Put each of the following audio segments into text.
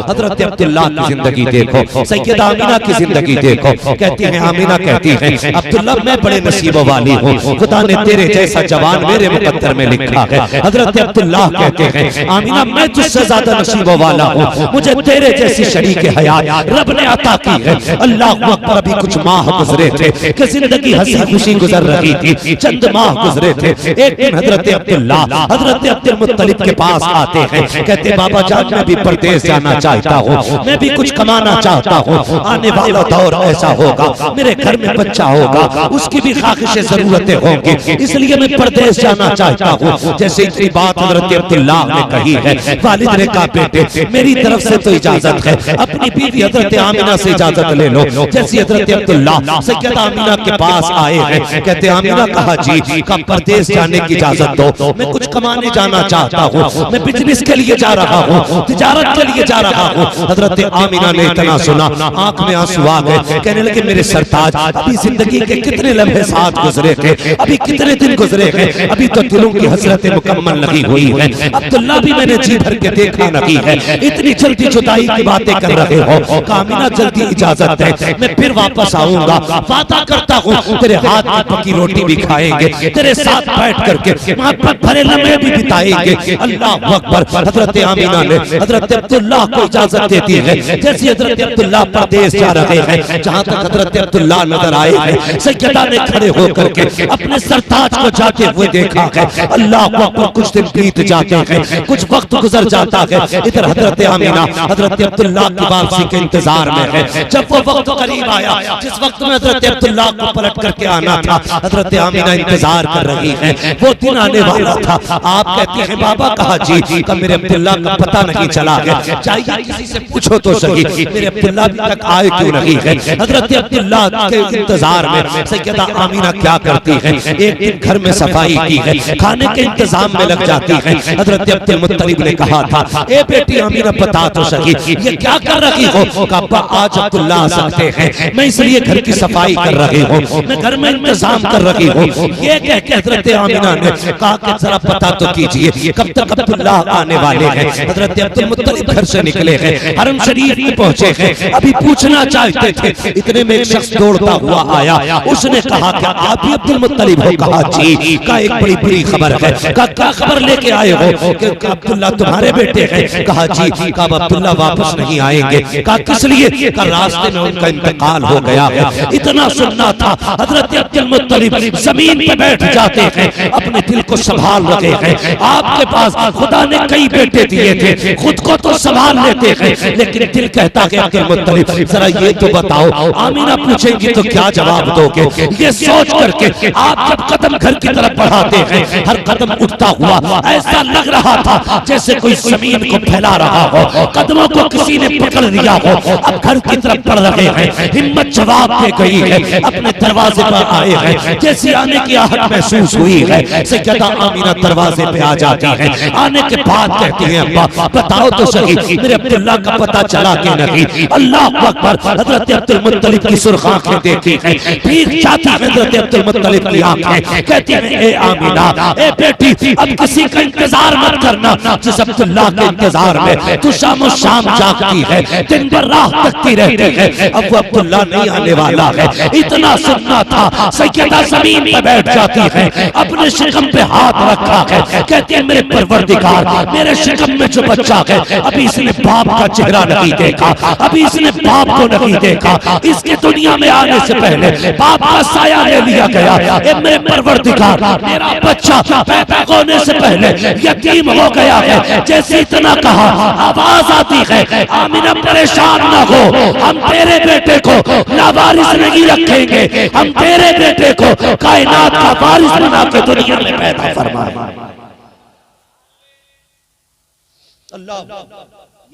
हजरत अब्दुल्ला की जिंदगी देखो, सैयदा आमिना की जिंदगी देखो। कहती है आमिना, कहती है अब्दुल्ला मैं बड़े नसीब वाली हूँ, खुदा ने तेरे जैसा जवान मेरे मुकद्दर में लिखा है। हजरत अब्दुल्ला कहते हैं आमिना मैं तुझसे ज्यादा नसीब वाला हूँ, मुझे तेरे जैसी शरीक हयात रब ने अता की है। अल्लाह अकबर। अभी कुछ माह गुजरे थे कि जिंदगी हंसी खुशी गुजर रही थी, चंद माह गुजरे थे। एक दिन हजरत अब्दुल्ला हजरत अब्दुल मुत्तलिब के पास आते हैं, कहते बाबा जान मैं भी परदेश जाना चाहता हूँ, मैं भी कुछ कमाना चाहता हूँ, आने वाला दौर ऐसा होगा मेरे घर में बच्चा होगा, उसकी भी ख्वाहिशें जरूरतें होंगी, इसलिए मैं परदेश जाना चाहता हूँ। जैसे इतनी बात हजरत अब्दुल्ला ने कही है, वालिद ने कहा बेटे मेरी तरफ से तो इजाजत है, अपनी बीवी हजरत आमिना से इजाजत ले लो। जैसे हजरत अब्दुल्ला सैयदा आमिना के पास आए हैं, कहते आमिना कहा जी का परदेश जाने की इजाजत दो, मैं कुछ कमाने जाना चाहता हूँ, मैं बिजनेस के लिए जा रहा हूँ, तिजारत के लिए जा रहा हूँ। हजरत आमिना ने इतना सुना आंख में आंसू आ गए, कहने लगे मेरे सरताज अभी जिंदगी के कितने लम्हे साथ गुजरे थे, अभी कितने दिन गुजरे हैं, अभी तो दिलों की हसरतें मुकम्मल लगी हुई है। अब्दुल्ला भी मैंने जी भर के देखा नहीं है, इतनी जल्दी जुदाई की बातें कर रहे हो, आमिना जल्दी इजाजत है, मैं फिर वापस आऊंगा, वादा करता हूँ तेरे हाथ की पकी रोटी भी खाएंगे, तेरे साथ बैठ करके मोहब्बत भरे लम्हे भी बिताएंगे। अल्लाह अकबर। हजरत आमिना ने हजरत अब्दुल्ला को इजाजत देती है। जैसे हजरत अब्दुल्ला परदेश जा रहे हैं, जहाँ तक हजरत अब्दुल्ला नजर आए हैं, सैयदा ने खड़े होकर के अपने सरताज को जाते हुए देखा है। अल्लाह अकबर। कुछ दिन बीत जाते हैं, कुछ वक्त गुजर जाता है, इधर हजरत आमिना हजरत अब्दुल्ला की वापसी के इंतजार में है। जब वो वक्त करीब आया जिस वक्त में हजरत अब्दुल्ला को पलट करके आना था, हजरत आमिना इंतजार कर रही है, वो दिन आने वाला था। आप कहते हैं बाबा कहा जी का मेरे अब्दुल्ला का पता नहीं चला है, चाहिए किसी से पूछो तो सही मेरे अब्दुल्ला अभी तक आए क्यों नहीं है। हजरत अब्दुल्ला के इंतजार में सैयदा आमिना क्या करती है, एक दिन घर में सफाई की है, खाने के इंतजाम में लग जाती है। हजरत अब्दुल मुत्तलिब ने कहा था ए बेटी आमिना बता तो सही ये क्या कर रही हो। कहा आज अब्दुल्ला आ सकते हैं, मैं इसलिए घर की सफाई कर रही हूँ, मैं घर में इंतजाम कर रही हूँ। ये कह के हजरत आमिना ने कहा कि जरा पता तो कीजिए कब तक अब्दुल्ला आने वाले हैं। हजरत अब्दुल मुत्तलिब घर से निकले हैं, हरम शरीफ में पहुंचे हैं, अभी पूछना चाहते थे, इतने में एक शख्स दौड़ता हुआ आया, उसने कहा कि आप भी अब्दुल मुत्तलिब हो। कहा जी का एक बड़ी बड़ी खबर है। कहा क्या खबर लेके आए हो कि अब्दुल्ला तुम्हारे बेटे हैं। कहा जी का अब्दुल्ला वापस नहीं आएंगे। कहा किस लिए। का रास्ते में उनका इंतकाल हो गया है। इतना सुनना था। हजरत अब्दुल मुत्तलिब जमीन पे बैठ जाते हैं, अपने दिल को संभाल रहे हैं। आपके पास खुदा ने कई बेटे दिए थे, खुद को तो संभाल लेते हैं, लेकिन दिल कहता है अब्दुल मुत्तलिब जरा ये तो बताओ, आमिना पूछेंगी तो क्या जवाब दोगे। ये सोच करके आप जब कदम घर की तरफ बढ़ाते हैं, हर कदम उठता हुआ ऐसा लग रहा था जैसे कोई जमीन को फैला रहा हो, कदमों को किसी ने पकड़ लिया हो। अब घर की तरफ बढ़ रहे हैं, हिम्मत जवाब दे गई है, अपने दरवाजे पर आए हैं। जैसे आने की आहट महसूस हुई है, सैयदा आमिना दरवाजे पे आ जाती है। आने के बाद कहती है अब्बा बताओ तो सही मेरे अब्दुल्ला का पता चला कि नहीं। अल्लाह अकबर। हजरत अब्दुल मुत्तलिब की सुर्ख आंखें देखी हैं, भीग जाती है हजरत अब्दुल मुत्तलिब की आंखें। कहती है ए आमिना ए बेटी अब किसी का इंतजार मत करना, जिस अब्दुल्ला के इंतजार में तू शाम शाम जागती है, दिन भर रात तकती रहती है, अब वो अब्दुल्ला नहीं आने वाला है। इतना सुनना था। सैयदा जमीन पे बैठ जाती है, अपने शिकम पे हाथ रखा है, कहती है मेरे परवरदिगार मेरे शिकम में जो बच्चा है अभी इसने बाप का चेहरा नहीं देखा, अभी इसने बाप को नहीं देखा, इसके दुनिया में आने से पहले बाप का साया ले लिया गया। ए मेरे परवरदिगार मेरा बच्चा पैदा होने से पहले यतीम हो गया है। जैसे इतना कहा आवाज आती है आमिना परेशान ना हो, हम तेरे बेटे को लावारिस नहीं रखेंगे, हम तेरे बेटे को कायनात का वारिस बना के दुनिया में पैदा फरमाएंगे।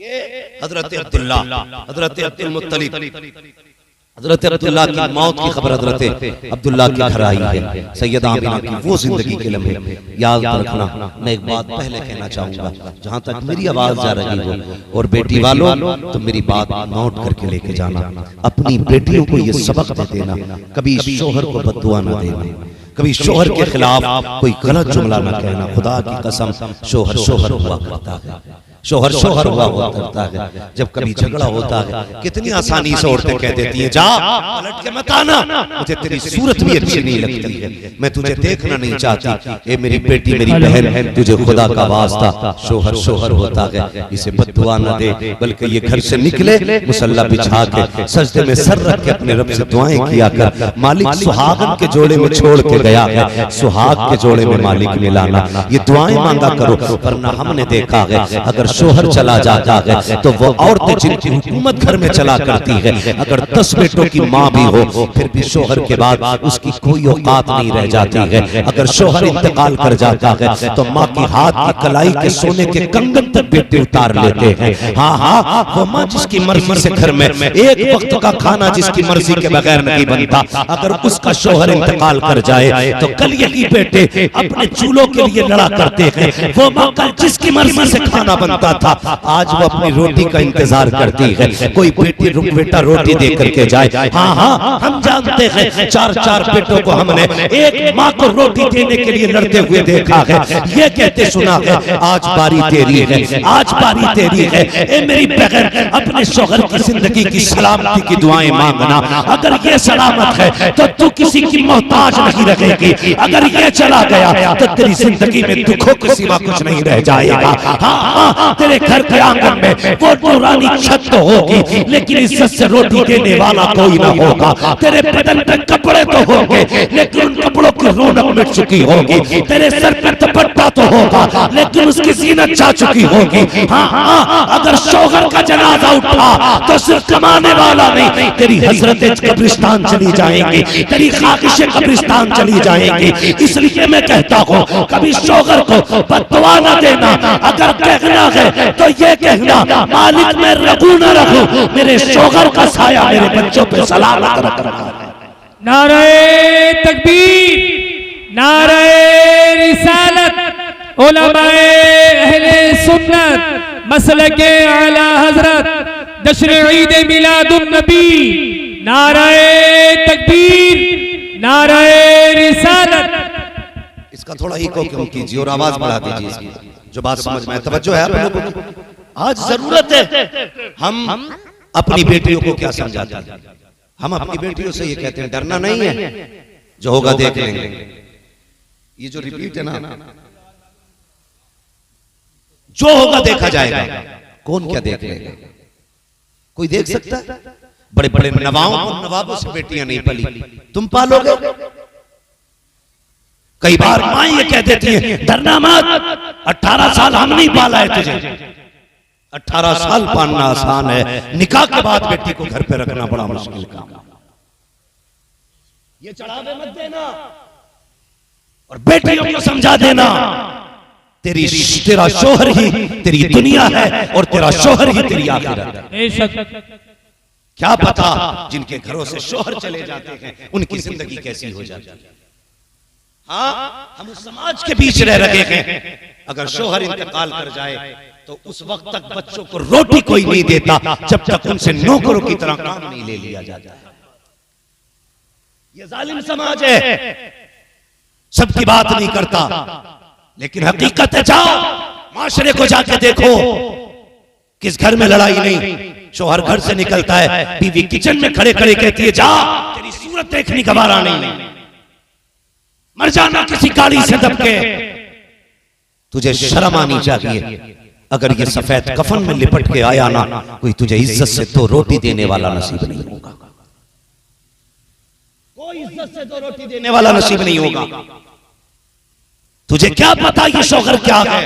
ये हजरत अब्दुल्ला हजरत अब्दुल मुत्तलिब हजरत अब्दुल्ला की मौत की खबर हजरत अब्दुल्ला के घर आई है। सैयदा आमिना की वो जिंदगी के लम्हे याद रखना। मैं एक बात पहले कहना चाहूंगा, जहां तक मेरी आवाज जा रही हो और बेटी वालों तो मेरी बात नोट करके लेके जाना, अपनी बेटियों को ये सबक दे देना, कभी शोहर को बद्दुआ न देना, कभी शोहर के खिलाफ कोई गलत जुमला न कहना। खुदा की कसम शोहर शोहर हुआ करता है, शोहर शोहर हुआ करता है, जब कभी झगड़ा होता है कितनी आसानी से औरतें कह देती हैं जा पलट के मत आना, मुझे तेरी सूरत भी अच्छी नहीं लगती है, मैं तुझे देखना नहीं चाहती। ए मेरी बेटी मेरी बहन, तुझे खुदा का वास्ता शोहर शोहर होता है इसे बद्दुआ न दे, बल्कि ये घर से निकले मुसल्ला बिछा के सजदे में सर रख के अपने रब से दुआएं किया कर। मालिक सुहागन के जोड़े में छोड़ के गया है, सुहाग के जोड़े में मालिक ने लाना, ये दुआएं मांगा करो। वरना हमने देखा है अगर शोहर चला जाता है तो वो औरतें जिनकी हुकूमत घर में चला करती है, अगर 10 बेटों की माँ भी हो फिर भी शोहर के बाद उसकी कोई औकात नहीं रह जाती है। अगर शोहर इंतकाल कर जाता है तो माँ की हाथ की कलाई के सोने के कंगन तक बेटे उतार लेते हैं। हाँ हाँ, वो माँ जिसकी मर्जी से घर में एक वक्त का खाना जिसकी मर्जी के बगैर नहीं बनता, अगर उसका शोहर इंतकाल कर जाए तो कल यही बेटे अपने चूल्हों के लिए लड़ा करते हैं। वो माँ कल जिसकी मर्जी से खाना बनता था आज वो अपनी रोटी का इंतजार करती है, कोई बेटा रोटी दे करके जाए। हाँ हाँ, हम जानते हैं 4-4 बेटों को हमने एक माँ को रोटी देने के लिए लड़ते हुए देखा है, ये कहते सुना है आज बारी तेरी है, आज बारी तेरी है। ए मेरी बहन, अपने शौहर की जिंदगी की सलामती की दुआएं मांगना। अगर ये सलामत है तो तू किसी की मोहताज नहीं रहेगी, अगर ये चला गया तो तेरी जिंदगी में दुखों की सिवा कुछ नहीं रह जाएगा। हाँ हाँ, तेरे घर के आंगन में वो नूरानी छत तो होगी लेकिन इज्जत से रोटी देने वाला कोई ना होगा। तेरे बदन पे कपड़े तो होंगे लेकिन उन कपड़ों की रौनक मिट चुकी होगी। तेरे सर पे दुपट्टा तो होगा लेकिन उसकी जीनत जा चुकी होगी। हाँ हाँ, अगर शौहर का जनाजा उठा तो सिर्फ कमाने वाला नहीं, तेरी हजरत कब्रिस्तान चली जाएंगी, तेरी ख्वाहिशें कब्रिस्तान चली जाएंगी। इसलिए मैं कहता हूँ कभी शौहर को बददुआ न देना। अगर कहना है तो ये कहना मालिक मैं रखूं न रखूं, मेरे शौहर का साया मेरे बच्चों पे सलामत रखना। नारे तकबीर, नारे रिसालत, उलमाए अहले सुन्नत मसलके आला हजरत जश्न ईद मिलादुन नबी। नारे तकबीर, नारे रिसालत। इसका थोड़ा इको क्यों कीजिए और आवाज बढ़ा दीजिए, जो बात समझ में तवज्जो है आप लोगों को। आज जरूरत है हम अपनी बेटियों को क्या समझाते हैं। हम अपनी बेटियों से ये कहते हैं डरना नहीं है, जो होगा देख लेंगे। ये जो रिपीट है ना, जो होगा देखा जाएगा। कौन क्या देख लेगा? कोई देख सकता है? बड़े बड़े नवाबों से बेटियां नहीं पली, तुम पालोगे। कई बार मां ये कह देती है डरना मत, 18 साल हम नहीं पाला है तुझे। 18 साल पालना आसान है, निकाह के बाद बेटी को घर पे रखना बड़ा मुश्किल काम। ये चढ़ावे मत देना और बेटियों को समझा देना तेरा शोहर ही तेरी दुनिया है और तेरा शोहर ही तेरी आखिरत है। क्या पता जिनके घरों से शोहर चले जाते हैं उनकी जिंदगी कैसी हो जाती है। हाँ, हम उस समाज के बीच रह रहे हैं, अगर शोहर इंतकाल कर जाए तो उस वक्त तक बच्चों को रोटी कोई नहीं देता जब तक उनसे नौकरों की तरह काम नहीं ले लिया जाता। ये जालिम समाज है, सबकी बात नहीं करता, लेकिन हकीकत है जाओ माशरे को जाके देखो, किस घर में लड़ाई नहीं। शोहर घर से निकलता है, बीवी किचन में खड़े खड़े कहती है जा तेरी सूरत देखने का बारा नहीं, मर जाना किसी काली से दबके। तुझे शर्म आनी चाहिए। अगर ये सफेद कफन में लिपट के आया ना, कोई तुझे इज्जत से दो रोटी देने वाला नसीब नहीं होगा। कोई इज्जत से दो रोटी देने वाला नसीब नहीं होगा। तुझे क्या पता ये शौहर क्या है।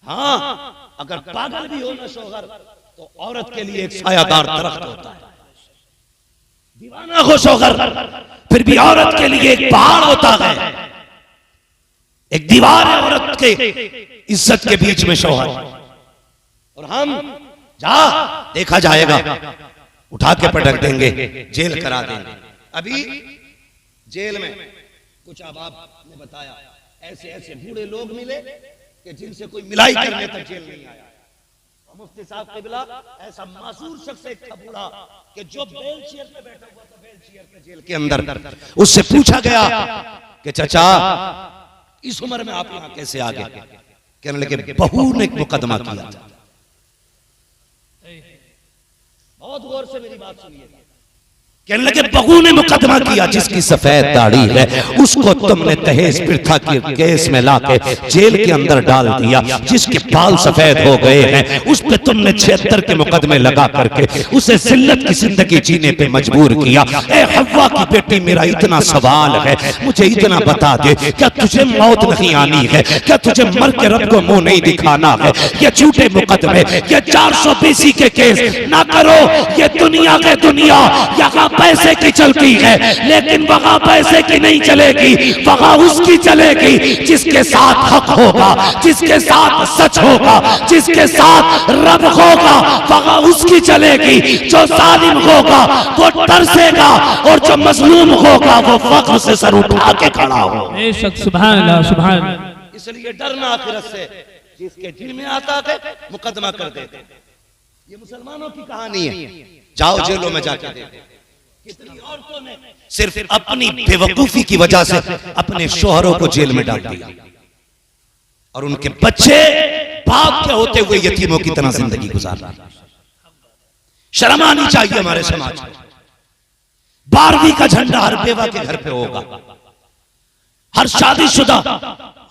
हाँ, अगर पागल भी हो ना शौहर तो औरत के लिए एक सायादार दरख्त होता है। दीवाना हो शौहर फिर भी औरत के लिए एक पहाड़ होता है, एक दीवार है औरत के इज्जत के बीच में शौहर। और हम जा देखा जाएगा, उठा के पटक देंगे, जेल करा देंगे। अभी जेल में कुछ अहबाब ने बताया ऐसे ऐसे बूढ़े लोग मिले कि जिनसे कोई मिलाई करने तक जेल नहीं आया। मुफ्ती साहब क़िबला ऐसा मासूर शख्स एक था बूढ़ा कि जो बेल चेयर पे बैठा हुआ था, बेल चेयर पे जेल के अंदर, उससे पूछा गया कि चाचा इस उम्र में आप यहाँ कैसे आ गए? कहने लगे बहू ने मुकदमा किया था। बहुत गौर से मेरी बात सुनिए। कहने लगे बहू ने मुकदमा किया, जिसकी सफेद दाढ़ी है उसको तुमने दहेज प्रथा के केस में लाके जेल के अंदर डाल दिया। जिसके बाल सफेद हो गए हैं उस पे तुमने 76 के मुकदमे लगा करके उसे जिल्लत की जिंदगी जीने पे मजबूर किया। ए हव्वा की बेटी, मेरा इतना सवाल है, मुझे इतना बता दे, क्या तुझे मौत नहीं आनी है? क्या तुझे मर के रब को मुंह नहीं दिखाना है? ये झूठे मुकदमे, ये 420 के केस ना करो। ये दुनिया के दुनिया यहाँ पैसे की चलती है, लेकिन वहां पैसे की नहीं चलेगी, वहां उसकी चलेगी जिसके साथ हक होगा, जिसके साथ सच होगा, जिसके साथ रब होगा, वहां उसकी चलेगी। जो जालिम होगा वो तरसेगा और जो मजलूम होगा वो फख्र से सर उठा के खड़ा हो। बेशक, सुभान अल्लाह, सुभान अल्लाह। इसलिए डरना आखिरत से, जिसके दिल में आता है मुकदमा कर देते। ये मुसलमानों की कहानी है, जाओ जेलों में जाके देखो। कितनी औरतों ने सिर्फ अपनी बेवकूफी की वजह से अपने शोहरों को जेल में डाल दिया और उनके बच्चे बाप के होते हुए यतीमों की तरह जिंदगी गुजार रहे। शर्म आनी चाहिए हमारे समाज में। 12वीं का झंडा हर बेवा के घर पे होगा, हर शादीशुदा,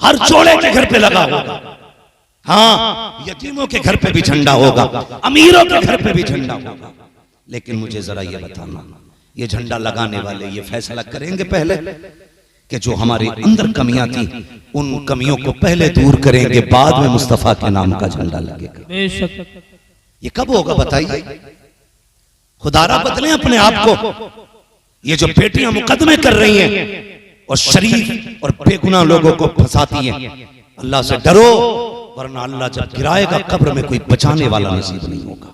हर जोड़े के घर पे लगा होगा। हाँ, यतीमों के घर पे भी झंडा होगा, अमीरों के घर पे भी झंडा होगा। लेकिन मुझे जरा ये बताना, ये झंडा लगाने वाले ये फैसला करेंगे पहले कि जो हमारे अंदर कमियां थी उन कमियों को पहले दूर करेंगे, बाद में मुस्तफा के नाम का झंडा लगेगा। बेशक, ये कब होगा बताइए? खुदारा बदलें अपने आप को। ये जो बेटियां मुकदमे कर रही हैं और शरीफ और बेगुनाह लोगों को फंसाती हैं, अल्लाह से डरो, वरना अल्लाह जब गिराएगा कब्र में कोई बचाने वाला नसीब नहीं होगा,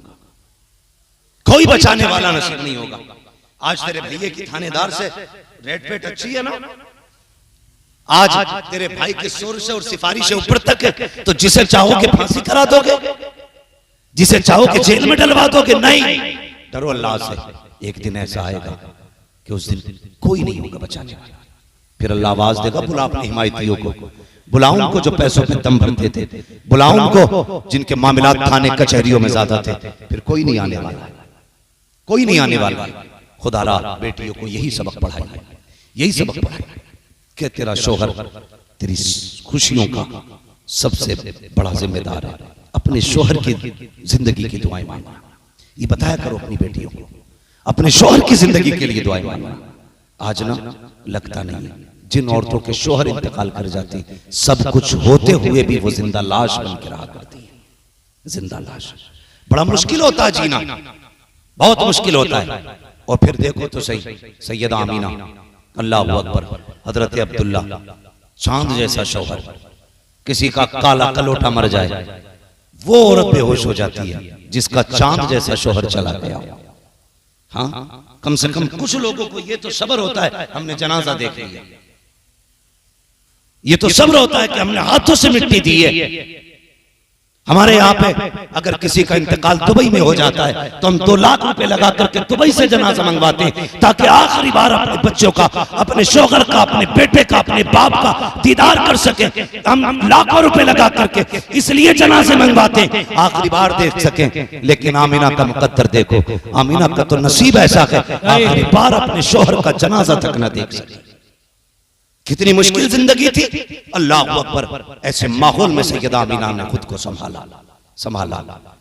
कोई बचाने वाला नसीब नहीं होगा। आज तेरे भैये की थानेदार से रेट पेट अच्छी है ना, आज तेरे भाई के शोर से और सिफारिश से ऊपर तक है, तो जिसे चाहोगे फांसी करा दोगे, जिसे चाहोगे जेल में डलवा दोगे। नहीं, डरो अल्लाह से। एक दिन ऐसा आएगा कि उस दिन कोई नहीं होगा बचाने वाला। फिर अल्लाह आवाज देगा, बुला अपने हिमायतियों को, बुलाओ उनको जो पैसों पे दम भरते थे, बुलाओ उनको जिनके मामलात थाने कचहरियों में ज्यादा थे। फिर कोई नहीं आने वाला, कोई नहीं आने वाला। खुदारा बेटियों को यही सबक पढ़ाए, यही सबक पढ़ाए कि तेरा शोहर तेरी खुशियों का सबसे बड़ा जिम्मेदार है। अपने शोहर की जिंदगी की दुआएं मांगना, ये बताया करो अपनी बेटियों को, अपने शोहर की जिंदगी के लिए दुआएं मांगना। आज ना लगता नहीं है, जिन औरतों के शोहर इंतकाल कर जाती, सब कुछ होते हुए भी वो जिंदा लाश बन के रहा करती है, जिंदा लाश। बड़ा मुश्किल होता है जीना, बहुत मुश्किल होता है। और फिर देखो तो सही, सैयदा आमीना, अल्लाह अकबर, हजरत अब्दुल्ला, चांद जैसा शौहर, किसी का काला कलोटा मर जाए वो औरत बेहोश हो जाती है जिसका चांद जैसा शौहर चला गया। हाँ, कम से कम कुछ लोगों को ये तो सब्र होता है, हमने जनाजा देख लिया, ये तो सब्र होता है कि हमने हाथों से मिट्टी दी है। हमारे यहाँ पे अगर किसी का इंतकाल दुबई में हो जाता है तो हम 2 लाख रुपए लगा करके दुबई से जनाजा मंगवाते हैं, ताकि आखिरी बार अपने बच्चों का, अपने शौहर का, अपने बेटे का, अपने बाप का दीदार कर सके। हम लाखों रुपए लगा करके इसलिए जनाजे मंगवाते हैं, आखिरी बार देख सकें। लेकिन आमीना का मुकद्दर देखो, आमीना का तो नसीब ऐसा है आखिरी बार अपने शौहर का जनाजा तक न देख सके। कितनी मुश्किल जिंदगी थी। अल्लाह अकबर, ऐसे माहौल में सैयदा आमीना ने खुद को संभाला।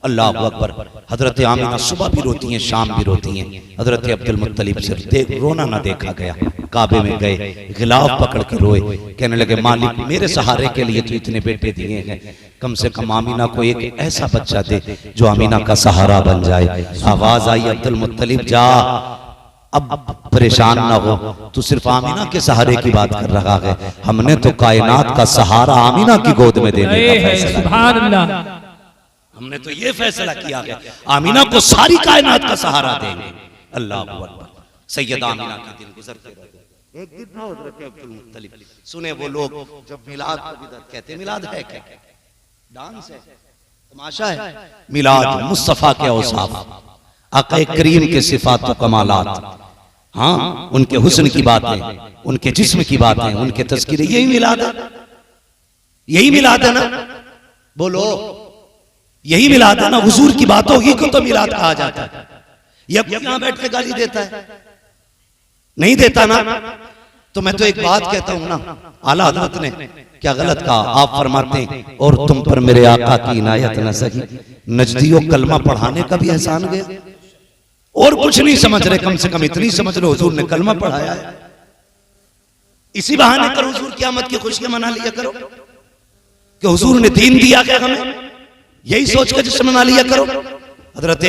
अल्लाह अकबर। हजरत आमीना सुबह भी रोती हैं, शाम भी रोती हैं। हजरत अब्दुल मुत्तलिब से रोना ना देखा गया। काबे में गए, गिलाफ पकड़ के रोए, कहने लगे मालिक मेरे सहारे के लिए तो इतने बेटे दिए हैं, कम से कम आमीना को एक ऐसा बच्चा दे जो आमीना का सहारा बन जाए। आवाज आई, अब्दुल मुत्तलिब जा, अब परेशान ना हो, तू सिर्फ आमीना के सहारे की बात कर रहा है, हमने तो कायनात का सहारा आमीना की गोद में देने का फैसला किया। हमने तो ये फैसला किया है आमीना को सारी कायनात का सहारा देंगे। अल्लाह अकबर। सैयदा आमीना के दिन गुजरते रहे। एक दिन ना हज़रत अब्दुल मुत्तलिब सुने वो लोग जब मिलाद कहते, मिलाद है क्या? डांस है, तमाशा है। मिलाद मुस्तफा के औसाफ, आक़ा करीम के सिफात व कमालात, हाँ उनके हुस्न की बातें, उनके जिस्म की बातें, उनके तज़किरे, यही मिलाद है, यही मिलाद है ना। बोलो, यही मिलाद है ना। हुजूर की बात होगी को तो मिलाद कहा जाता है। ये यहां बैठ के गाली देता है, नहीं देता ना। तो मैं तो एक बात कहता हूं ना, आला हजरत ने क्या गलत कहा? आप फरमाते हैं और तुम पर मेरे आका की इनायत न सही, नजदियों कलमा पढ़ाने का भी एहसान गया। और कुछ नहीं समझ रहे, कम से कम इतनी समझ लो हुजूर ने कलमा पढ़ाया है। इसी बहाने करो हुजूर क़यामत की खुशियां मना लिया करो कि हुजूर ने दीन दिया क्या हमें, यही सोच कर जश्न मना लिया करो। हजरत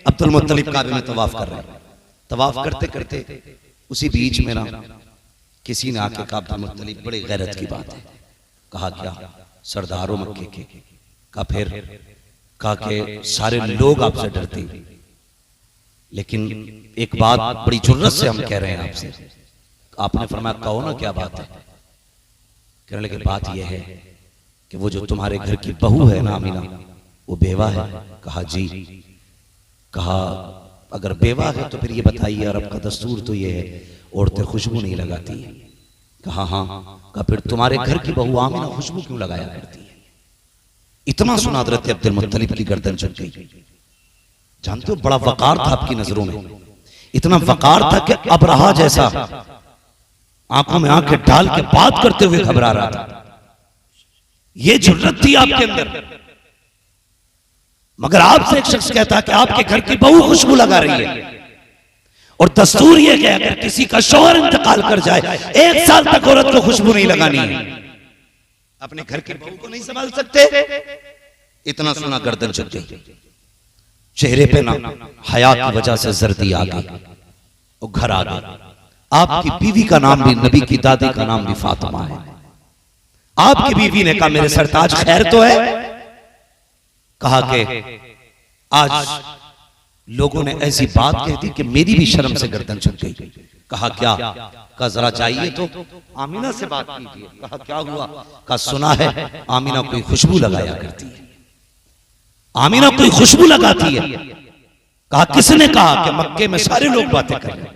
अब्दुल मुत्तलिब काबे में तवाफ कर रहे हैं। तवाफ करते करते उसी बीच में ना किसी ने आके कहा, अब्दुल मुत्तलिब बड़ी गैरत की बात है। कहा क्या? सरदारों मक्के के। कहा फिर? कहा कि सारे लोग आपसे डरते, लेकिन एक बात बड़ी जुर्रत से हम कह रहे हैं आपसे। आपने फरमाया कहो ना क्या बात है? कहने लगे बात यह है कि वो जो तुम्हारे घर की बहू है ना आमीना, वो बेवा है। कहा जी। कहा अगर बेवा है तो फिर ये बताइए, अरब का दस्तूर तो ये है औरतें खुशबू नहीं लगाती है। कहा हाँ। कहा फिर तुम्हारे घर की बहू आमीना खुशबू क्यों लगाया करती है? इतना सुना हज़रत अब्दुल मुत्तलिब की गर्दन झुक गई। जानते हो बड़ा वकार था आपकी नजरों में, इतना वकार था कि अब रहा जैसा आंखों में आंखें डाल के बात करते हुए घबरा रहा था। ये जुर्रत थी आपके अंदर। मगर आपसे एक शख्स कहता कि आपके घर की बहू खुशबू लगा रही है, और दस्तूर यह है अगर किसी का शौहर इंतकाल कर जाए 1 साल तक औरत को खुशबू नहीं लगानी है। अपने घर की बहू को नहीं संभाल सकते। इतना सुना गर्दन झुक गई, चेहरे पे ना हया की वजह से जर्दी आ गई और घर आ गई। आपकी बीवी का नाम भी, नबी की दादी का नाम भी फातिमा है। आपकी बीवी ने कहा मेरे सरताज खैर तो है? कहा कि आज लोगों ने ऐसी बात कह दी कि मेरी भी शर्म से गर्दन झुक गई। कहा क्या? कहा जरा चाहिए तो आमीना से बात कीजिए। कहा क्या हुआ? कहा सुना है आमीना कोई खुशबू लगाया करती है, आमीना कोई खुशबू लगाती है। कहा किसने कहा? कि मक्के में सारे लोग बातें कर रहे हैं।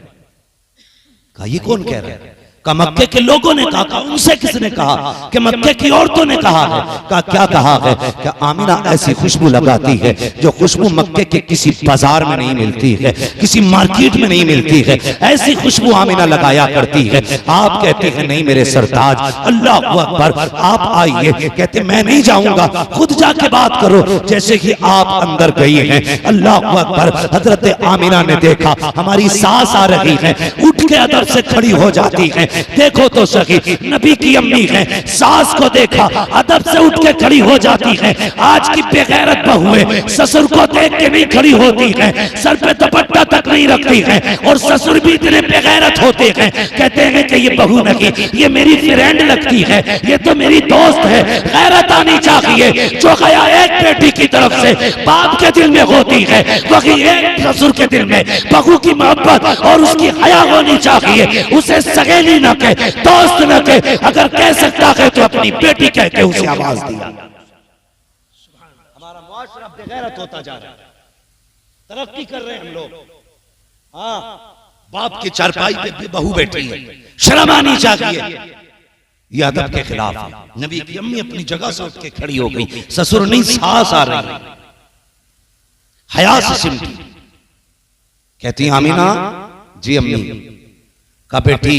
कहा ये कौन कह रहा है? कहा मक्के के लोगों ने कहा। उनसे किसने कहा? कि मक्के की औरतों ने कहा है। कहा क्या कहा है? कि आमीना ऐसी खुशबू लगाती है जो खुशबू मक्के के किसी बाजार में नहीं मिलती है, किसी मार्केट में नहीं मिलती है। ऐसी खुशबू आमीना लगाया करती है। आप कहते हैं नहीं मेरे सरताज, अल्लाह अकबर, आप आइए। कहते मैं नहीं जाऊंगा, खुद जाके बात करो। जैसे ही आप अंदर गई हैं, अल्लाह अकबर, हजरत आमीना ने देखा हमारी सास आ रही है, उठ के अदब से खड़ी हो जाती है। देखो तो सही, नबी की अम्मी है, सास को देखा अदब से उठ के खड़ी हो जाती है। आज की बेगैरत बहुएं ससुर को देख के नहीं खड़ी होती है, सर पे दुपट्टा तक नहीं रखती है, और ससुर भी इतने बेगैरत होते हैं, कहते हैं कि ये बहू नहीं, ये मेरी फ्रेंड लगती है, ये तो मेरी दोस्त है। गैरत आनी चाहिए। जो गया एक बेटी की तरफ से बाप के दिल में होती है, वही एक ससुर के दिल में बहू की मोहब्बत और उसकी हया होनी चाहिए। उसे सगेली न कहे, दोस्त न कहे, अगर कह सकता है तो अपनी बेटी कह के उसे आवाज दिया। हमारा मुआशरा बेगैरत होता जा रहा है, तरक्की कर रहे हैं हम लोग। हाँ, बाप की चारपाई पे भी बहू बैठी है, शर्म आनी चाहिए। यह अदब के खिलाफ है। नबी की अम्मी अपनी जगह से उठ के खड़ी हो गई, ससुर नहीं सास आ रही, हया से सिमटी। कहती आमीना जी अम्मी। का बेटी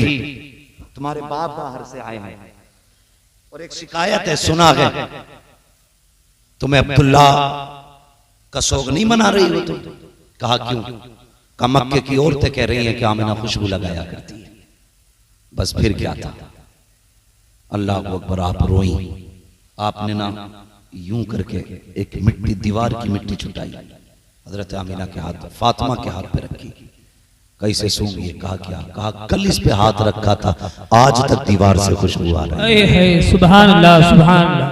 तुम्हारे बाप बाहर से आए हैं और एक शिकायत है, सुना है तुम्हें अब्दुल्ला का सोग नहीं मना रही हो तुम। कहा क्यों? कहा मक्के की औरतें कह रही हैं कि आमीना खुशबू लगाया करती है। बस फिर क्या था? अल्लाह अकबर, आप रोई। आपने ना यूं करके एक मिट्टी, दीवार की मिट्टी छुटाई, हजरत आमीना के हाथ, फातिमा के हाथ पे रखी। कैसे सूंघी? कहा क्या? कहा कल इस पे हाथ रखा था, आज तक दीवार से खुशबू आ रही है। सुभान अल्लाह, सुभान अल्लाह।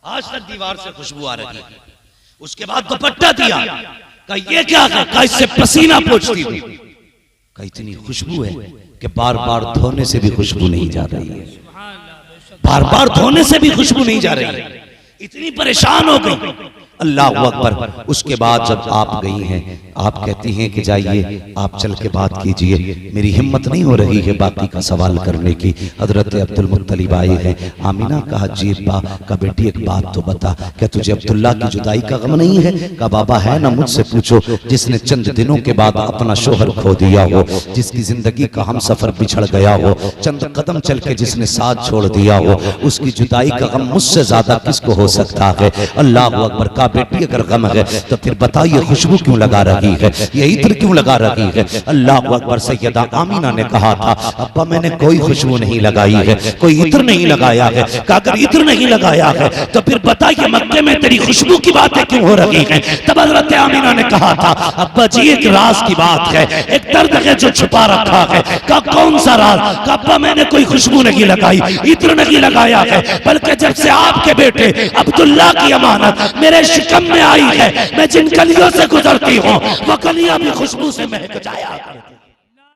आज तक दीवार से खुशबू आ रही है। उसके बाद दुपट्टा दिया। कहा ये क्या है? कहा इससे पसीना पोंछती हूं। कहा इतनी खुशबू है कि बार बार धोने से भी खुशबू नहीं जा रही है, बार बार धोने से भी खुशबू नहीं जा रही है। इतनी परेशान हो गई। अल्लाह अकबर। उसके बाद जब आप गई हैं, आप कहती हैं कि जाइए आप चल के बात कीजिए, मेरी हिम्मत नहीं हो रही है बाकी का सवाल करने की। हजरत अब्दुल मुत्तलिब आए हैं। आमिना कहा जी का बेटी एक बात तो बता, क्या तुझे अब्दुल्ला की जुदाई का गम नहीं है? कहा बाबा है ना, मुझसे पूछो। जिसने चंद दिनों के बाद अपना शोहर खो दिया हो, जिसकी जिंदगी का हम सफर बिछड़ गया हो, चंद कदम चल के जिसने साथ छोड़ दिया हो, उसकी जुदाई का गम मुझसे ज्यादा किसको हो सकता है? अल्लाह अकबर। का बेटी अगर गम है तो फिर बताइए खुशबू क्यों लगा रही है, ये इत्र क्यों लगा रही है? अल्लाह अकबर। सैयदा आमीना ने कहा था अब्बा मैंने कोई खुशबू नहीं लगाई है, कोई इत्र नहीं लगाया है। अगर इत्र नहीं लगाया है तो फिर बताइए मक्के में तेरी खुशबू की बातें क्यों हो रही हैं? तब हज़रत आमीना ने कहा था अब्बा जी एक राज की बात है, एक दर्द है जो छुपा रखा है। का कौन सा राज? का अब्बा मैंने कोई खुशबू नहीं लगाई, इत्र नहीं लगाया है, बल्कि जब से आपके बेटे अब्दुल्ला की अमानत मेरे शिकम में आई है, मैं जिन गलियों से गुजरती हूँ वो गलियां भी खुशबू से महक जाया।